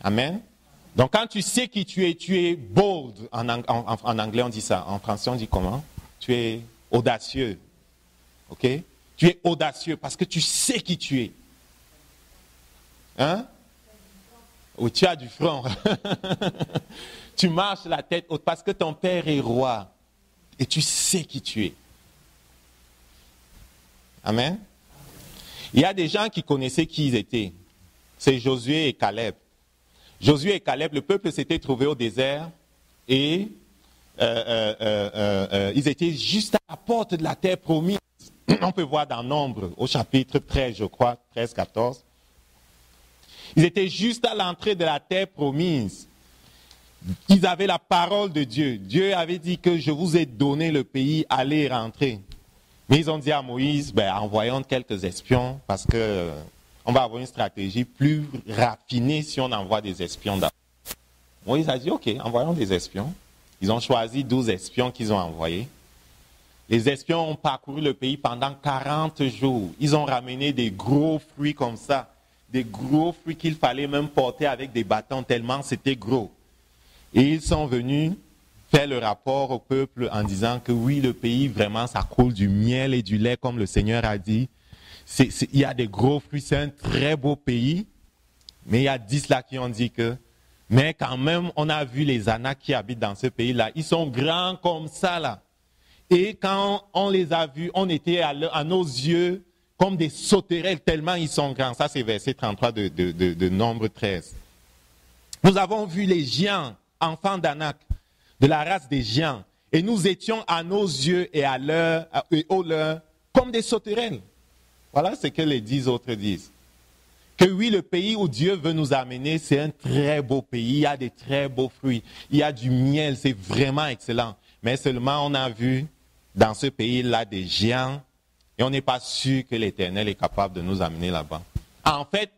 Amen. Donc quand tu sais qui tu es bold. En anglais on dit ça. En français on dit comment? Tu es audacieux. Ok? Tu es audacieux parce que tu sais qui tu es. Hein? Ou tu as du front. Tu marches la tête haute parce que ton père est roi. Et tu sais qui tu es. Amen. Il y a des gens qui connaissaient qui ils étaient. C'est Josué et Caleb. Josué et Caleb, le peuple s'était trouvé au désert et ils étaient juste à la porte de la terre promise. On peut voir dans Nombre, au chapitre 13, je crois, 13, 14. Ils étaient juste à l'entrée de la terre promise. Ils avaient la parole de Dieu. Dieu avait dit que je vous ai donné le pays, allez rentrer. Mais ils ont dit à Moïse, envoyons quelques espions parce que on va avoir une stratégie plus raffinée si on envoie des espions d'abord. Moïse a dit, ok, envoyons des espions. Ils ont choisi 12 espions qu'ils ont envoyés. Les espions ont parcouru le pays pendant 40 jours. Ils ont ramené des gros fruits comme ça. Des gros fruits qu'il fallait même porter avec des bâtons tellement c'était gros. Et ils sont venus faire le rapport au peuple en disant que oui, le pays, vraiment, ça coule du miel et du lait, comme le Seigneur a dit. Il y a des gros fruits, c'est un très beau pays. Mais il y a 10 là qui ont dit que, mais quand même, on a vu les Anak qui habitent dans ce pays-là. Ils sont grands comme ça, là. Et quand on les a vus, on était à nos yeux comme des sauterelles, tellement ils sont grands. Ça, c'est verset 33 de Nombre 13. Nous avons vu les géants, enfants d'Anak, de la race des géants. Et nous étions à nos yeux et au leur comme des sauterelles. Voilà ce que les 10 autres disent. Que oui, le pays où Dieu veut nous amener, c'est un très beau pays. Il y a des très beaux fruits. Il y a du miel, c'est vraiment excellent. Mais seulement on a vu dans ce pays-là des géants et on n'est pas sûr que l'Éternel est capable de nous amener là-bas. En fait,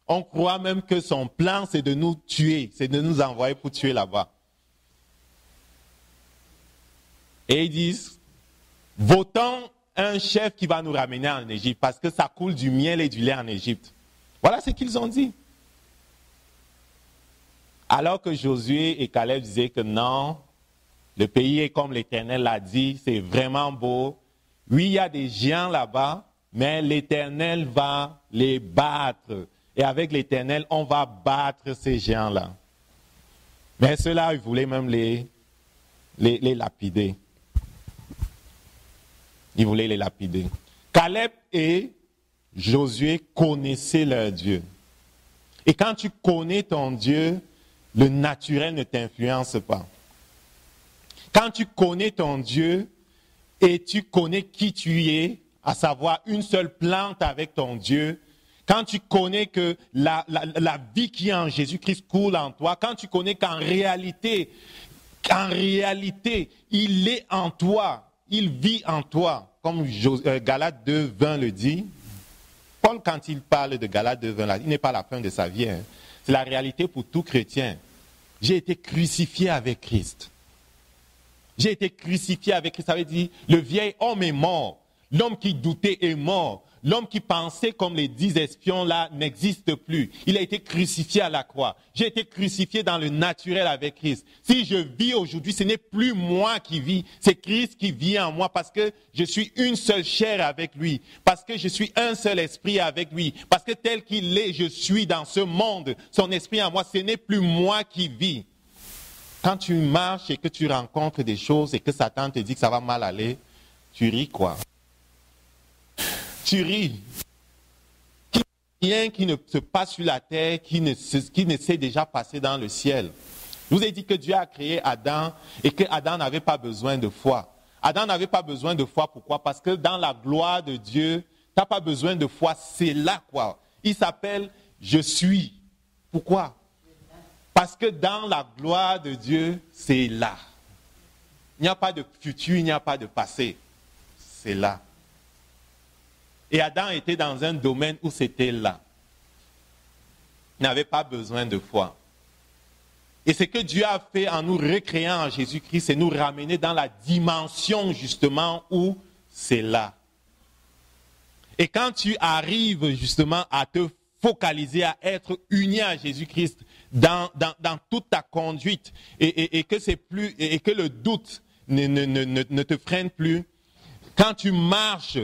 on croit même que son plan, c'est de nous tuer, c'est de nous envoyer pour tuer là-bas. Et ils disent, votons un chef qui va nous ramener en Égypte, parce que ça coule du miel et du lait en Égypte. Voilà ce qu'ils ont dit. Alors que Josué et Caleb disaient que non, le pays est comme l'Éternel l'a dit, c'est vraiment beau. Oui, il y a des géants là-bas, mais l'Éternel va les battre. Et avec l'Éternel, on va battre ces géants-là. Mais ceux-là, ils voulaient même les lapider. Ils voulaient les lapider. Caleb et Josué connaissaient leur Dieu. Et quand tu connais ton Dieu, le naturel ne t'influence pas. Quand tu connais ton Dieu et tu connais qui tu es, à savoir une seule plante avec ton Dieu, quand tu connais que la vie qui est en Jésus-Christ coule en toi, quand tu connais qu'en réalité, il est en toi, il vit en toi, comme Galates 2, 20 le dit. Paul, quand il parle de Galates 2, 20, il n'est pas à la fin de sa vie. Hein. C'est la réalité pour tout chrétien. J'ai été crucifié avec Christ. J'ai été crucifié avec Christ. Ça veut dire, le vieil homme est mort. L'homme qui doutait est mort. L'homme qui pensait comme les 10 espions là n'existe plus. Il a été crucifié à la croix. J'ai été crucifié dans le naturel avec Christ. Si je vis aujourd'hui, ce n'est plus moi qui vis, c'est Christ qui vit en moi parce que je suis une seule chair avec lui, parce que je suis un seul esprit avec lui, parce que tel qu'il est, je suis dans ce monde. Son esprit en moi, ce n'est plus moi qui vis. Quand tu marches et que tu rencontres des choses et que Satan te dit que ça va mal aller, tu ris quoi? Tu ris. Rien qui ne se passe sur la terre, qui ne s'est déjà passé dans le ciel. Je vous ai dit que Dieu a créé Adam et que Adam n'avait pas besoin de foi. Adam n'avait pas besoin de foi, pourquoi? Parce que dans la gloire de Dieu, tu n'as pas besoin de foi, c'est là quoi. Il s'appelle « Je suis ». Pourquoi? Parce que dans la gloire de Dieu, c'est là. Il n'y a pas de futur, il n'y a pas de passé. C'est là. Et Adam était dans un domaine où c'était là. Il n'avait pas besoin de foi. Et ce que Dieu a fait en nous recréant en Jésus-Christ, c'est nous ramener dans la dimension justement où c'est là. Et quand tu arrives justement à te focaliser à être uni à Jésus-Christ dans toute ta conduite et que le doute ne te freine plus. Quand tu marches,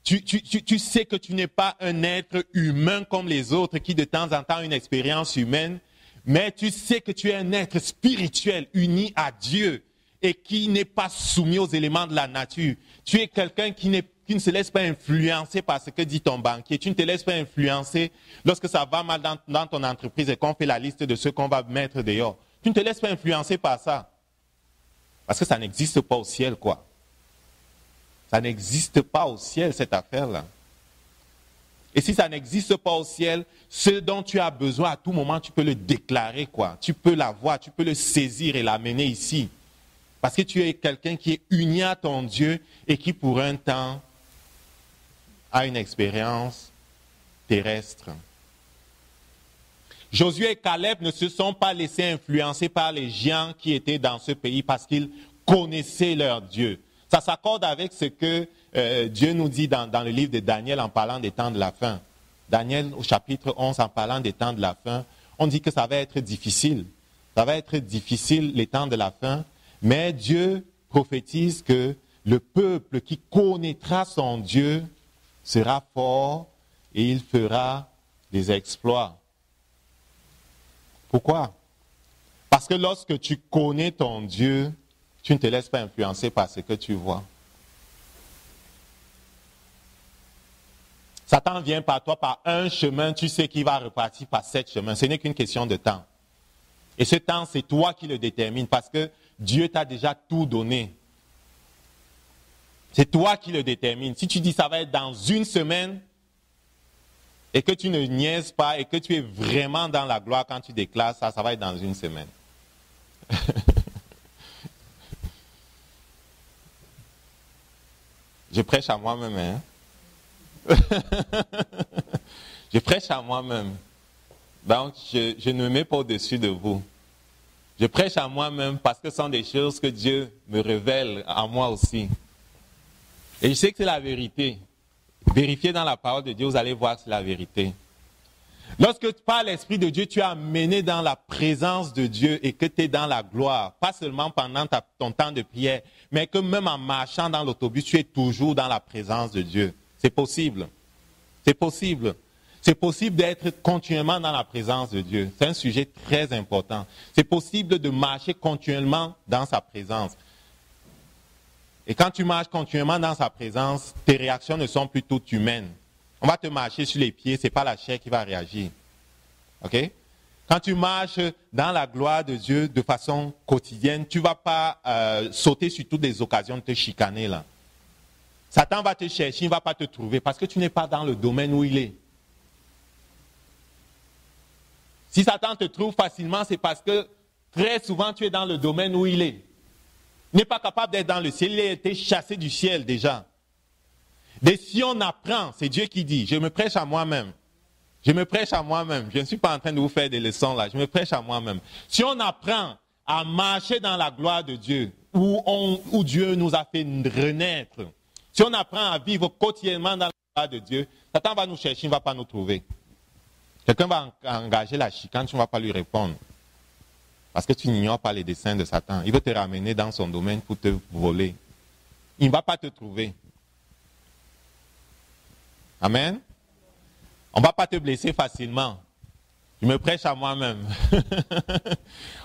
tu sais que tu n'es pas un être humain comme les autres qui de temps en temps ont une expérience humaine, mais tu sais que tu es un être spirituel uni à Dieu et qui n'est pas soumis aux éléments de la nature. Tu es quelqu'un qui ne se laisse pas influencer par ce que dit ton banquier. Tu ne te laisses pas influencer lorsque ça va mal dans ton entreprise et qu'on fait la liste de ceux qu'on va mettre dehors. Tu ne te laisses pas influencer par ça. Parce que ça n'existe pas au ciel, quoi. Ça n'existe pas au ciel, cette affaire-là. Et si ça n'existe pas au ciel, ce dont tu as besoin à tout moment, tu peux le déclarer, quoi. Tu peux l'avoir, tu peux le saisir et l'amener ici. Parce que tu es quelqu'un qui est uni à ton Dieu et qui pour un temps a une expérience terrestre. Josué et Caleb ne se sont pas laissés influencer par les géants qui étaient dans ce pays parce qu'ils connaissaient leur Dieu. Ça s'accorde avec ce que Dieu nous dit dans le livre de Daniel en parlant des temps de la fin. Daniel au chapitre 11 en parlant des temps de la fin, on dit que ça va être difficile. Ça va être difficile les temps de la fin, mais Dieu prophétise que le peuple qui connaîtra son Dieu sera fort et il fera des exploits. Pourquoi? Parce que lorsque tu connais ton Dieu, tu ne te laisses pas influencer par ce que tu vois. Satan vient par toi par un chemin, tu sais qu'il va repartir par 7 chemins. Ce n'est qu'une question de temps. Et ce temps, c'est toi qui le détermines parce que Dieu t'a déjà tout donné. C'est toi qui le détermines. Si tu dis ça va être dans une semaine et que tu ne niaises pas et que tu es vraiment dans la gloire quand tu déclares ça, ça va être dans une semaine. Je prêche à moi-même, hein? Je prêche à moi-même. Donc, je ne me mets pas au-dessus de vous. Je prêche à moi-même parce que ce sont des choses que Dieu me révèle à moi aussi. Et je sais que c'est la vérité. Vérifiez dans la parole de Dieu, vous allez voir que c'est la vérité. Lorsque par l'Esprit de Dieu, tu es amené dans la présence de Dieu et que tu es dans la gloire, pas seulement pendant ton temps de prière, mais que même en marchant dans l'autobus, tu es toujours dans la présence de Dieu. C'est possible. C'est possible. C'est possible d'être continuellement dans la présence de Dieu. C'est un sujet très important. C'est possible de marcher continuellement dans sa présence. Et quand tu marches continuellement dans sa présence, tes réactions ne sont plus toutes humaines. On va te marcher sur les pieds, ce n'est pas la chair qui va réagir. OK? Quand tu marches dans la gloire de Dieu de façon quotidienne, tu ne vas pas sauter sur toutes les occasions de te chicaner là. Satan va te chercher, il ne va pas te trouver parce que tu n'es pas dans le domaine où il est. Si Satan te trouve facilement, c'est parce que très souvent tu es dans le domaine où il est. Il n'est pas capable d'être dans le ciel, il a été chassé du ciel déjà. Et si on apprend, c'est Dieu qui dit, je me prêche à moi-même. Je me prêche à moi-même. Je ne suis pas en train de vous faire des leçons là, je me prêche à moi-même. Si on apprend à marcher dans la gloire de Dieu, où Dieu nous a fait renaître, si on apprend à vivre quotidiennement dans la gloire de Dieu, Satan va nous chercher, il ne va pas nous trouver. Quelqu'un va engager la chicane, tu ne vas pas lui répondre. Parce que tu n'ignores pas les desseins de Satan. Il veut te ramener dans son domaine pour te voler. Il ne va pas te trouver. Amen. On ne va pas te blesser facilement. Je me prêche à moi-même.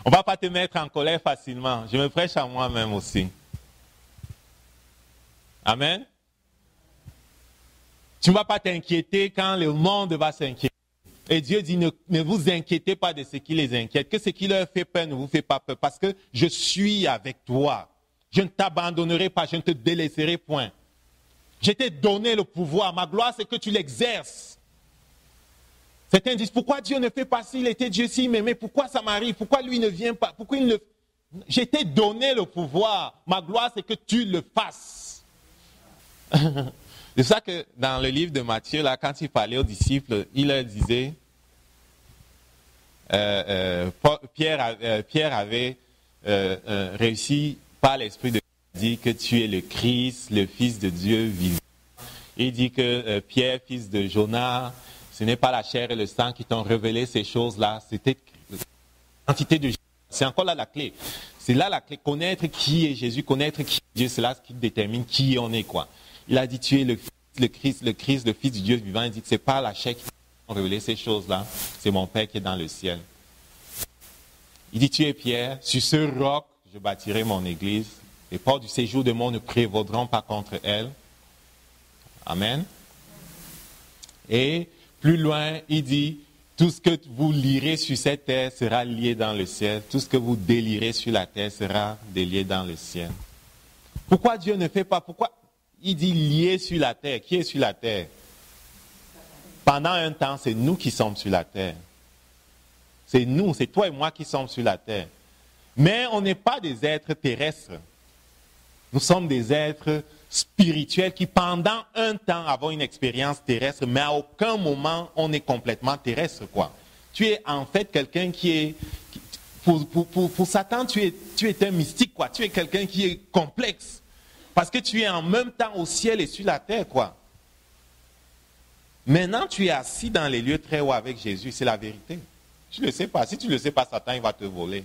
On ne va pas te mettre en colère facilement. Je me prêche à moi-même aussi. Amen. Tu ne vas pas t'inquiéter quand le monde va s'inquiéter. Et Dieu dit, ne vous inquiétez pas de ce qui les inquiète, que ce qui leur fait peur ne vous fait pas peur, parce que je suis avec toi. Je ne t'abandonnerai pas, je ne te délaisserai point. Je t'ai donné le pouvoir, ma gloire c'est que tu l'exerces. Certains disent, pourquoi Dieu ne fait pas s'il était Dieu s'il m'aimait, pourquoi ça m'arrive, pourquoi lui ne vient pas, pourquoi il ne... Je t'ai donné le pouvoir, ma gloire c'est que tu le fasses. C'est ça que dans le livre de Matthieu, là, quand il parlait aux disciples, il leur disait, Pierre avait réussi par l'Esprit de Dieu à dire que tu es le Christ, le Fils de Dieu vivant. Il dit que Pierre, fils de Jonas, Ce n'est pas la chair et le sang qui t'ont révélé ces choses-là. C'était l'identité de Jésus. C'est encore là la clé. C'est là la clé. Connaître qui est Jésus, connaître qui est Dieu, c'est là ce qui détermine qui on est, quoi. Il a dit, tu es le Christ, le Fils du Dieu vivant. Il dit que c'est pas la chair qui t'a révélé ces choses-là. C'est mon Père qui est dans le ciel. Il dit, tu es Pierre, sur ce roc, je bâtirai mon église. Les portes du séjour de monde ne prévaudront pas contre elle. Amen. Et plus loin, il dit, tout ce que vous lirez sur cette terre sera lié dans le ciel. Tout ce que vous délirez sur la terre sera délié dans le ciel. Pourquoi Dieu ne fait pas? Pourquoi il dit lié sur la terre? Qui est sur la terre? Pendant un temps, c'est nous qui sommes sur la terre. C'est nous, c'est toi et moi qui sommes sur la terre. Mais on n'est pas des êtres terrestres. Nous sommes des êtres spirituels qui, pendant un temps, avons une expérience terrestre, mais à aucun moment, on est complètement terrestre, quoi. Tu es en fait quelqu'un qui est... Pour Satan, tu es un mystique, quoi. Tu es quelqu'un qui est complexe. Parce que tu es en même temps au ciel et sur la terre, quoi. Maintenant, tu es assis dans les lieux très hauts avec Jésus, c'est la vérité. Tu ne le sais pas. Si tu ne le sais pas, Satan, il va te voler.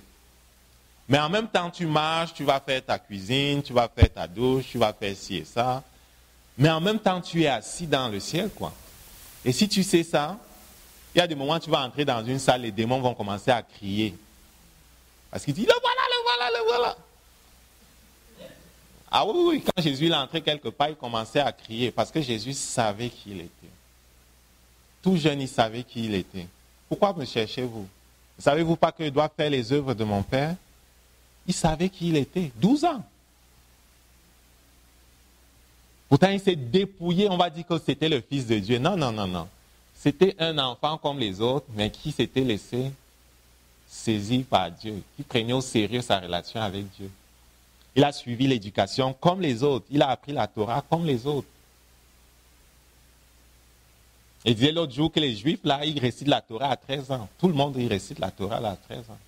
Mais en même temps, tu marches, tu vas faire ta cuisine, tu vas faire ta douche, tu vas faire ci et ça. Mais en même temps, tu es assis dans le ciel, quoi. Et si tu sais ça, il y a des moments où tu vas entrer dans une salle, les démons vont commencer à crier. Parce qu'ils disent, le voilà, le voilà, le voilà. Ah oui, oui, quand Jésus est entré quelque part, il commençait à crier. Parce que Jésus savait qui il était. Tout jeune, il savait qui il était. Pourquoi me cherchez-vous? Ne savez-vous pas que je dois faire les œuvres de mon Père? Il savait qui il était. 12 ans. Pourtant, il s'est dépouillé. On va dire que c'était le Fils de Dieu. Non, non, non, non. C'était un enfant comme les autres, mais qui s'était laissé saisir par Dieu, qui prenait au sérieux sa relation avec Dieu. Il a suivi l'éducation comme les autres. Il a appris la Torah comme les autres. Il disait l'autre jour que les Juifs, là, ils récitent la Torah à 13 ans. Tout le monde, il récite la Torah là, à 13 ans.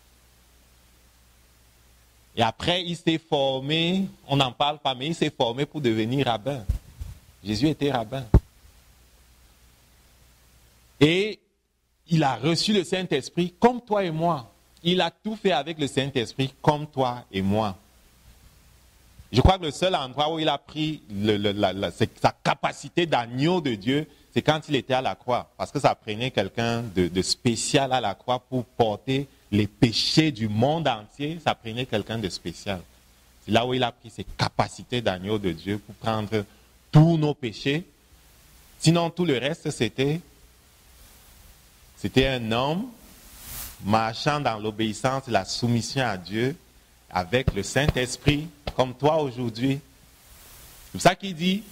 Et après, il s'est formé, on n'en parle pas, mais il s'est formé pour devenir rabbin. Jésus était rabbin. Et il a reçu le Saint-Esprit comme toi et moi. Il a tout fait avec le Saint-Esprit comme toi et moi. Je crois que le seul endroit où il a pris sa capacité d'agneau de Dieu, c'est quand il était à la croix. Parce que ça prenait quelqu'un de spécial à la croix pour porter les péchés du monde entier. Ça prenait quelqu'un de spécial. C'est là où il a pris ses capacités d'agneau de Dieu pour prendre tous nos péchés. Sinon, tout le reste, c'était un homme marchant dans l'obéissance et la soumission à Dieu avec le Saint-Esprit, comme toi aujourd'hui. C'est pour ça qu'il dit,